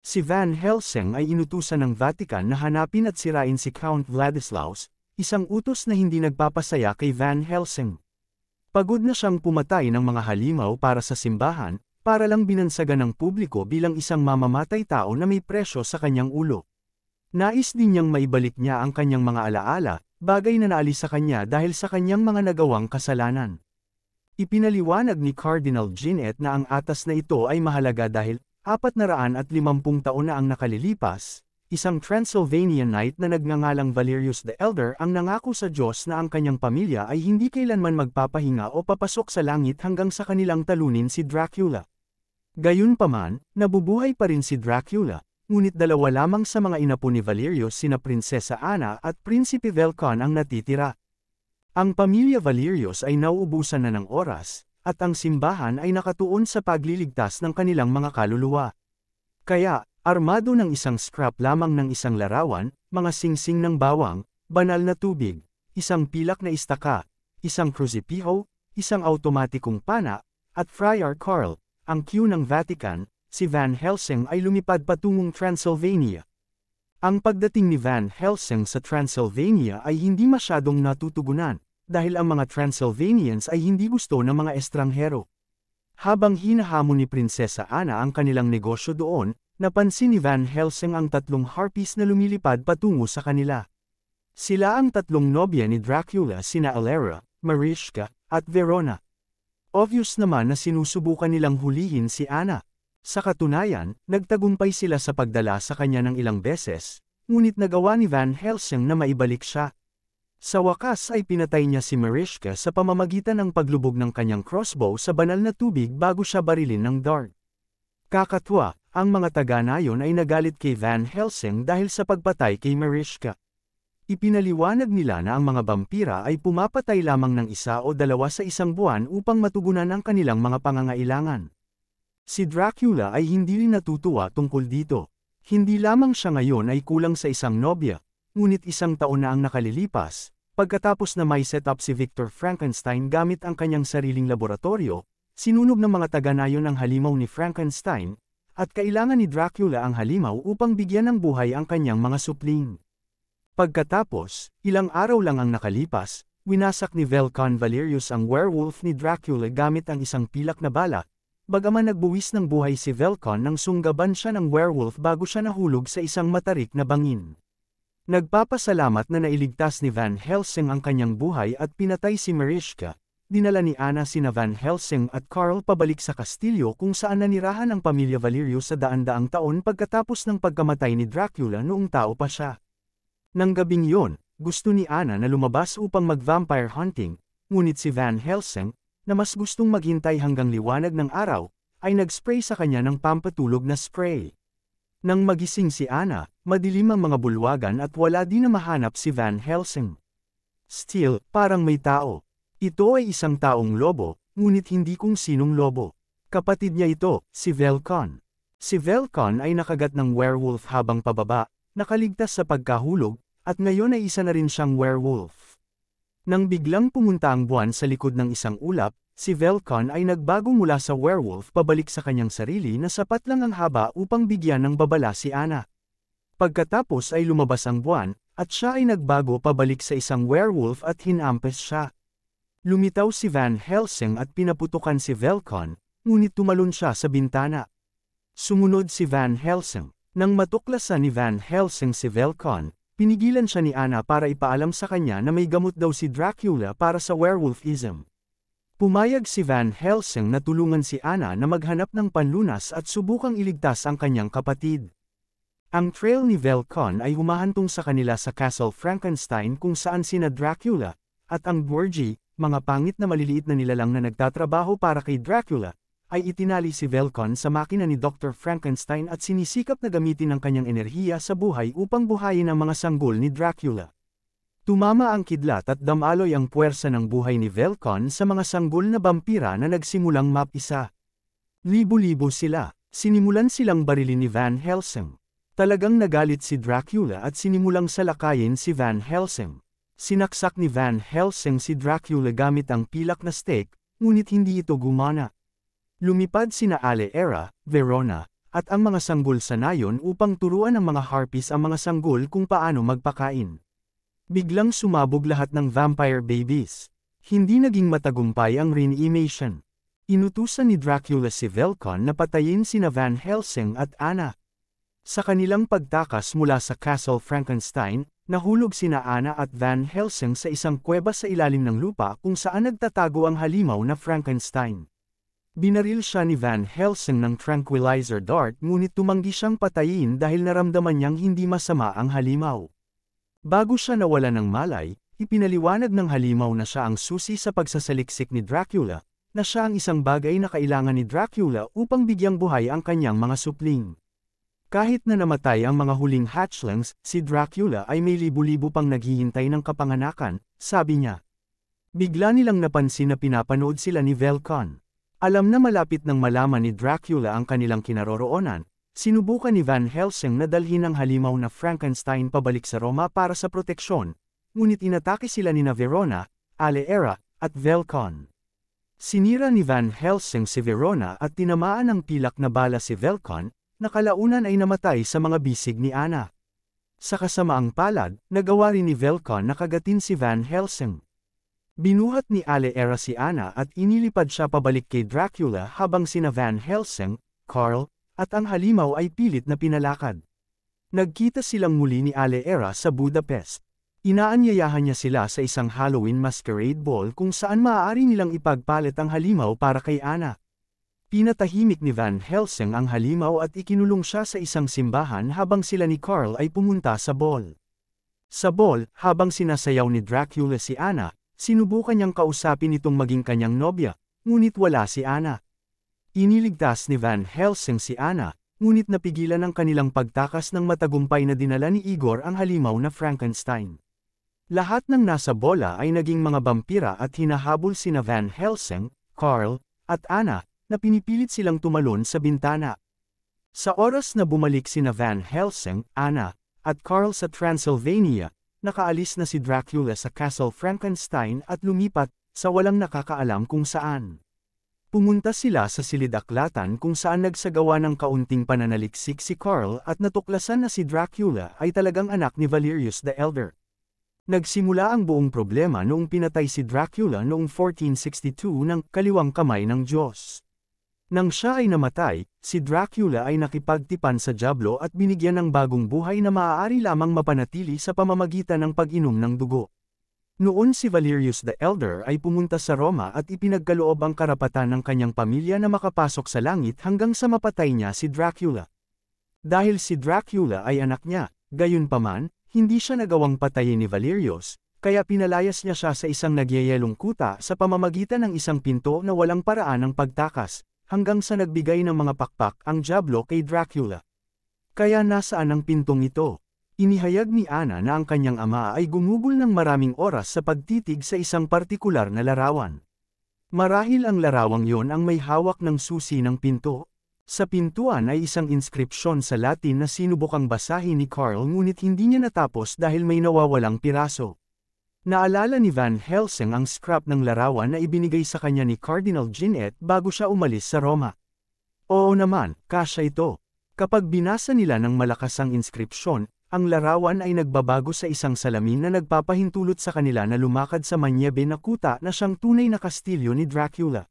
Si Van Helsing ay inutusan ng Vatican na hanapin at sirain si Count Vladislaus, isang utos na hindi nagpapasaya kay Van Helsing. Pagod na siyang pumatay ng mga halimaw para sa simbahan, para lang binansagan ng publiko bilang isang mamamatay tao na may presyo sa kanyang ulo. Nais din niyang maibalik niya ang kanyang mga alaala, bagay na naalis sa kanya dahil sa kanyang mga nagawang kasalanan. Ipinaliwanag ni Cardinal Ginette na ang atas na ito ay mahalaga dahil 450 taon na ang nakalilipas, isang Transylvanianite na nagngangalang Valerius the Elder ang nangako sa Diyos na ang kanyang pamilya ay hindi kailanman magpapahinga o papasok sa langit hanggang sa kanilang talunin si Dracula. Gayunpaman, nabubuhay pa rin si Dracula, ngunit dalawa lamang sa mga inapo ni Valerius sina Prinsesa Anna at Prinsipe Velcon ang natitira. Ang pamilya Valerius ay nauubusan na ng oras, at ang simbahan ay nakatuon sa pagliligtas ng kanilang mga kaluluwa. Kaya, armado ng isang scrap lamang ng isang larawan, mga singsing ng bawang, banal na tubig, isang pilak na istaka, isang krusipiho, isang automatikong pana, at Friar Carl, ang Q ng Vatican, si Van Helsing ay lumipad patungong Transylvania. Ang pagdating ni Van Helsing sa Transylvania ay hindi masyadong natutugunan, dahil ang mga Transylvanians ay hindi gusto ng mga estranghero. Habang hinahamon ni Prinsesa Anna ang kanilang negosyo doon, napansin ni Van Helsing ang 3 harpies na lumilipad patungo sa kanila. Sila ang 3 nobya ni Dracula sina Alera, Marischka, at Verona. Obvious naman na sinusubukan nilang hulihin si Anna. Sa katunayan, nagtagumpay sila sa pagdala sa kanya ng ilang beses, ngunit nagawa ni Van Helsing na maibalik siya. Sa wakas ay pinatay niya si Marischka sa pamamagitan ng paglubog ng kanyang crossbow sa banal na tubig bago siya barilin ng dart. Kakatwa, ang mga taga-nayon ay nagalit kay Van Helsing dahil sa pagpatay kay Marischka. Ipinaliwanag nila na ang mga vampira ay pumapatay lamang ng 1 o 2 sa isang buwan upang matugunan ang kanilang mga pangangailangan. Si Dracula ay hindi rin natutuwa tungkol dito. Hindi lamang siya ngayon ay kulang sa isang nobya, ngunit 1 taon na ang nakalilipas, pagkatapos na may set up si Victor Frankenstein gamit ang kanyang sariling laboratorio, sinunog ng mga taga-nayon ang halimaw ni Frankenstein, at kailangan ni Dracula ang halimaw upang bigyan ng buhay ang kanyang mga supling. Pagkatapos, ilang araw lang ang nakalipas, winasak ni Velcon Valerius ang werewolf ni Dracula gamit ang isang pilak na bala. Bagaman nagbuwis ng buhay si Velcon nang sunggaban siya ng werewolf bago siya nahulog sa isang matarik na bangin. Nagpapasalamat na nailigtas ni Van Helsing ang kanyang buhay at pinatay si Marischka, dinala ni Anna sina Van Helsing at Carl pabalik sa kastilyo kung saan nanirahan ang pamilya Valerius sa daan-daang taon pagkatapos ng pagkamatay ni Dracula noong tao pa siya. Nang gabing yon, gusto ni Anna na lumabas upang mag-vampire hunting, ngunit si Van Helsing, na mas gustong maghintay hanggang liwanag ng araw, ay nag-spray sa kanya ng pampatulog na spray. Nang magising si Anna, madilim ang mga bulwagan at wala din na mahanap si Van Helsing. Still, parang may tao. Ito ay isang taong lobo, ngunit hindi kung sinong lobo. Kapatid niya ito, si Velcon. Si Velcon ay nakagat ng werewolf habang pababa, nakaligtas sa pagkahulog, at ngayon ay isa na rin siyang werewolf. Nang biglang pumunta ang buwan sa likod ng isang ulap, si Velcon ay nagbago mula sa werewolf pabalik sa kanyang sarili na sapat lang ang haba upang bigyan ng babala si Anna. Pagkatapos ay lumabas ang buwan, at siya ay nagbago pabalik sa isang werewolf at hinampes siya. Lumitaw si Van Helsing at pinaputukan si Velcon, ngunit tumalon siya sa bintana. Sumunod si Van Helsing. Nang matuklasan ni Van Helsing si Velcon, pinigilan siya ni Anna para ipaalam sa kanya na may gamot daw si Dracula para sa werewolfism. Pumayag si Van Helsing na tulungan si Anna na maghanap ng panlunas at subukang iligtas ang kanyang kapatid. Ang trail ni Velcon ay humahantong sa kanila sa Castle Frankenstein kung saan sina Dracula, at ang Borgi, mga pangit na maliliit na nilalang na nagtatrabaho para kay Dracula, ay itinali si Velcon sa makina ni Dr. Frankenstein at sinisikap na gamitin ang kanyang enerhiya sa buhay upang buhayin ang mga sanggol ni Dracula. Tumama ang kidlat at damaloy ang puwersa ng buhay ni Velcon sa mga sanggol na vampira na nagsimulang mapisa. Libo-libo sila, sinimulan silang barilin ni Van Helsing. Talagang nagalit si Dracula at sinimulang salakayin si Van Helsing. Sinaksak ni Van Helsing si Dracula gamit ang pilak na stake, ngunit hindi ito gumana. Lumipad sina Alera, Verona, at ang mga sanggol sa nayon upang turuan ng mga harpies ang mga sanggol kung paano magpakain. Biglang sumabog lahat ng vampire babies. Hindi naging matagumpay ang reanimation. Inutusan ni Dracula si Velcon na patayin sina Van Helsing at Anna. Sa kanilang pagtakas mula sa Castle Frankenstein, nahulog sina Anna at Van Helsing sa isang kuweba sa ilalim ng lupa kung saan nagtatago ang halimaw na Frankenstein. Binaril siya ni Van Helsing ng tranquilizer dart ngunit tumanggi siyang patayin dahil naramdaman niyang hindi masama ang halimaw. Bago siya nawala ng malay, ipinaliwanag ng halimaw na siya ang susi sa pagsasaliksik ni Dracula, na siya ang isang bagay na kailangan ni Dracula upang bigyang buhay ang kanyang mga supling. Kahit na namatay ang mga huling hatchlings, si Dracula ay may libu-libo pang naghihintay ng kapanganakan, sabi niya. Bigla nilang napansin na pinapanood sila ni Velcon. Alam na malapit nang malaman ni Dracula ang kanilang kinaroroonan, sinubukan ni Van Helsing na dalhin ang halimaw na Frankenstein pabalik sa Roma para sa proteksyon, ngunit inatake sila ni Verona, Aleera, at Velcon. Sinira ni Van Helsing si Verona at tinamaan ng pilak na bala si Velcon, na kalaunan ay namatay sa mga bisig ni Anna. Sa kasamaang palad, nagawa rin ni Velcon na kagatin si Van Helsing. Binuhat ni Aleera si Anna at inilipad siya pabalik kay Dracula habang sina Van Helsing, Carl, at ang halimaw ay pilit na pinalakad. Nagkita silang muli ni Aleera sa Budapest. Inaanyayahan niya sila sa isang Halloween masquerade ball kung saan maaari nilang ipagpalit ang halimaw para kay Anna. Pinatahimik ni Van Helsing ang halimaw at ikinulong siya sa isang simbahan habang sila ni Carl ay pumunta sa ball. Sa ball, habang sinasayaw ni Dracula si Anna, sinubukan niyang kausapin itong maging kanyang nobya, ngunit wala si Anna. Iniligtas ni Van Helsing si Anna, ngunit napigilan ang kanilang pagtakas ng matagumpay na dinala ni Igor ang halimaw na Frankenstein. Lahat ng nasa bola ay naging mga vampira at hinahabol sina Van Helsing, Carl, at Anna, na pinipilit silang tumalon sa bintana. Sa oras na bumalik sina Van Helsing, Anna, at Carl sa Transylvania, nakaalis na si Dracula sa Castle Frankenstein at lumipat sa walang nakakaalam kung saan. Pumunta sila sa silid-aklatan kung saan nagsagawa ng kaunting pananaliksik si Carl at natuklasan na si Dracula ay talagang anak ni Valerius the Elder. Nagsimula ang buong problema noong pinatay si Dracula noong 1462 ng kaliwang kamay ng Diyos. Nang siya ay namatay, si Dracula ay nakipagtipan sa dyablo at binigyan ng bagong buhay na maaari lamang mapanatili sa pamamagitan ng pag-inom ng dugo. Noon si Valerius the Elder ay pumunta sa Roma at ipinagkaloob ang karapatan ng kanyang pamilya na makapasok sa langit hanggang sa mapatay niya si Dracula. Dahil si Dracula ay anak niya, gayunpaman, hindi siya nagawang patayin ni Valerius, kaya pinalayas niya siya sa isang nagyayelong kuta sa pamamagitan ng isang pinto na walang paraan ng pagtakas, hanggang sa nagbigay ng mga pakpak ang dyablo kay Dracula. Kaya nasaan ang pintong ito? Inihayag ni Anna na ang kanyang ama ay gumugol ng maraming oras sa pagtitig sa isang partikular na larawan. Marahil ang larawang yon ang may hawak ng susi ng pinto. Sa pintuan ay isang inskripsyon sa Latin na sinubukang basahin ni Carl ngunit hindi niya natapos dahil may nawawalang piraso. Naalala ni Van Helsing ang scrap ng larawan na ibinigay sa kanya ni Cardinal Ginette bago siya umalis sa Roma. Oo naman, kasya ito. Kapag binasa nila ng malakas ang inskripsyon, ang larawan ay nagbabago sa isang salamin na nagpapahintulot sa kanila na lumakad sa manyebe na kuta na siyang tunay na kastilyo ni Dracula.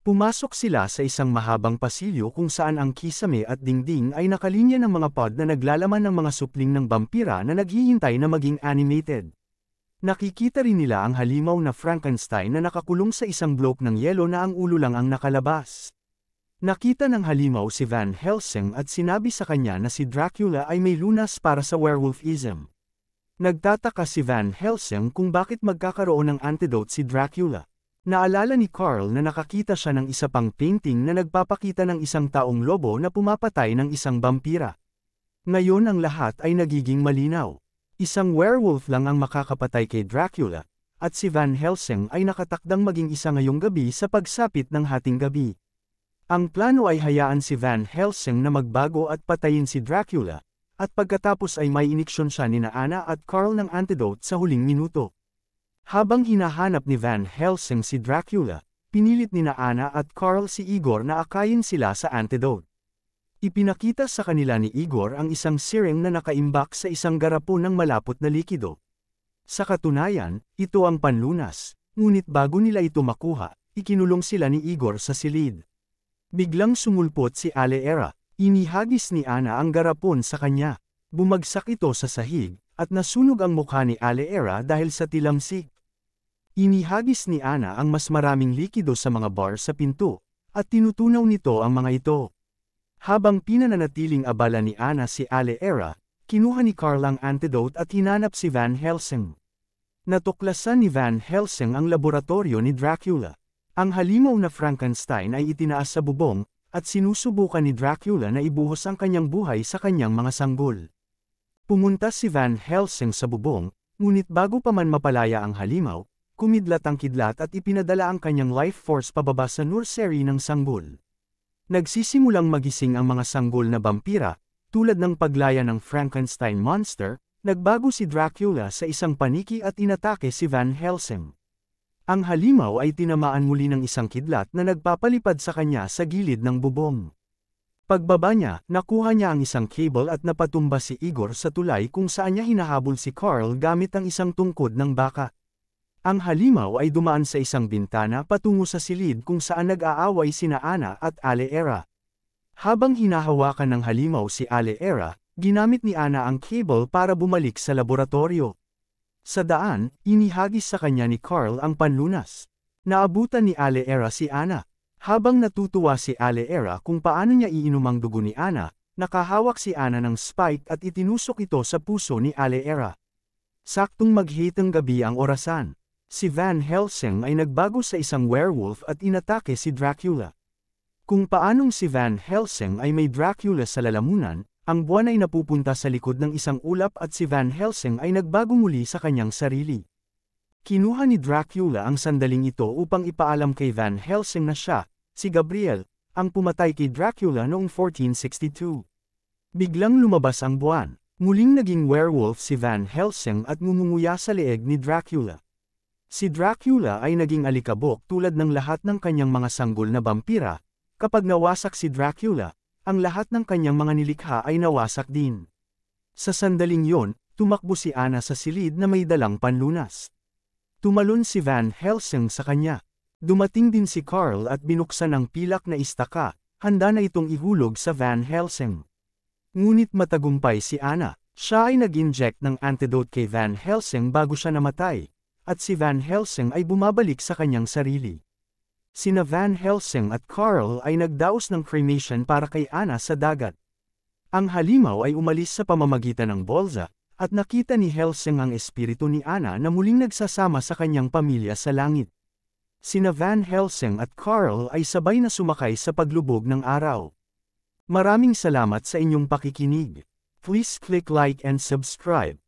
Pumasok sila sa isang mahabang pasilyo kung saan ang kisame at dingding ay nakalinya ng mga pod na naglalaman ng mga supling ng vampira na naghihintay na maging animated. Nakikita rin nila ang halimaw na Frankenstein na nakakulong sa isang bloke ng yelo na ang ulo lang ang nakalabas. Nakita ng halimaw si Van Helsing at sinabi sa kanya na si Dracula ay may lunas para sa werewolfism. Nagtataka si Van Helsing kung bakit magkakaroon ng antidote si Dracula. Naalala ni Carl na nakakita siya ng isa pang painting na nagpapakita ng isang taong lobo na pumapatay ng isang vampira. Ngayon ang lahat ay nagiging malinaw. Isang werewolf lang ang makakapatay kay Dracula, at si Van Helsing ay nakatakdang maging isa ngayong gabi sa pagsapit ng hating gabi. Ang plano ay hayaan si Van Helsing na magbago at patayin si Dracula, at pagkatapos ay may iniksyon siya ni Anna at Carl ng antidote sa huling minuto. Habang hinahanap ni Van Helsing si Dracula, pinilit ni Anna at Carl si Igor na akayin sila sa antidote. Ipinakita sa kanila ni Igor ang isang siring na nakaimbak sa isang garapon ng malapot na likido. Sa katunayan, ito ang panlunas, ngunit bago nila ito makuha, ikinulong sila ni Igor sa silid. Biglang sumulpot si Aleera, inihagis ni Ana ang garapon sa kanya. Bumagsak ito sa sahig, at nasunog ang mukha ni Aleera dahil sa tilamsik. Inihagis ni Ana ang mas maraming likido sa mga bar sa pinto, at tinutunaw nito ang mga ito. Habang pinananatiling abala ni Ana si Aleera, kinuha ni Carl ang antidote at hinanap si Van Helsing. Natuklasan ni Van Helsing ang laboratorio ni Dracula. Ang halimaw na Frankenstein ay itinaas sa bubong, at sinusubukan ni Dracula na ibuhos ang kanyang buhay sa kanyang mga sanggol. Pumunta si Van Helsing sa bubong, ngunit bago pa man mapalaya ang halimaw, kumidlat ang kidlat at ipinadala ang kanyang life force pababa sa nursery ng sanggol. Nagsisimulang magising ang mga sanggol na vampira, tulad ng paglaya ng Frankenstein monster, nagbago si Dracula sa isang paniki at inatake si Van Helsing. Ang halimaw ay tinamaan muli ng isang kidlat na nagpapalipad sa kanya sa gilid ng bubong. Pagbaba niya, nakuha niya ang isang cable at napatumba si Igor sa tulay kung saan niya hinahabol si Carl gamit ang isang tungkod ng baka. Ang halimaw ay dumaan sa isang bintana patungo sa silid kung saan nag-aaway sina Ana at Aleera. Habang hinahawakan ng halimaw si Aleera, ginamit ni Ana ang cable para bumalik sa laboratorio. Sa daan, inihagis sa kanya ni Carl ang panlunas. Naabutan ni Aleera si Ana. Habang natutuwa si Aleera kung paano niya iinom ang dugo ni Ana, nakahawak si Ana ng spike at itinusok ito sa puso ni Aleera. Saktong maghitang gabi ang orasan. Si Van Helsing ay nagbago sa isang werewolf at inatake si Dracula. Kung paanong si Van Helsing ay may Dracula sa lalamunan, ang buwan ay napupunta sa likod ng isang ulap at si Van Helsing ay nagbago muli sa kanyang sarili. Kinuha ni Dracula ang sandaling ito upang ipaalam kay Van Helsing na siya, si Gabriel, ang pumatay kay Dracula noong 1462. Biglang lumabas ang buwan. Muling naging werewolf si Van Helsing at ngumunguya sa leeg ni Dracula. Si Dracula ay naging alikabok tulad ng lahat ng kanyang mga sanggol na vampira. Kapag nawasak si Dracula, ang lahat ng kanyang mga nilikha ay nawasak din. Sa sandaling yon, tumakbo si Ana sa silid na may dalang panlunas. Tumalon si Van Helsing sa kanya. Dumating din si Carl at binuksan ang pilak na istaka, handa na itong ihulog sa Van Helsing. Ngunit matagumpay si Ana. Siya ay nag-inject ng antidote kay Van Helsing bago siya namatay, at si Van Helsing ay bumabalik sa kanyang sarili. Sina Van Helsing at Carl ay nagdaos ng cremation para kay Ana sa dagat. Ang halimaw ay umalis sa pamamagitan ng bolsa, at nakita ni Helsing ang espiritu ni Ana na muling nagsasama sa kanyang pamilya sa langit. Sina Van Helsing at Carl ay sabay na sumakay sa paglubog ng araw. Maraming salamat sa inyong pakikinig. Please click like and subscribe.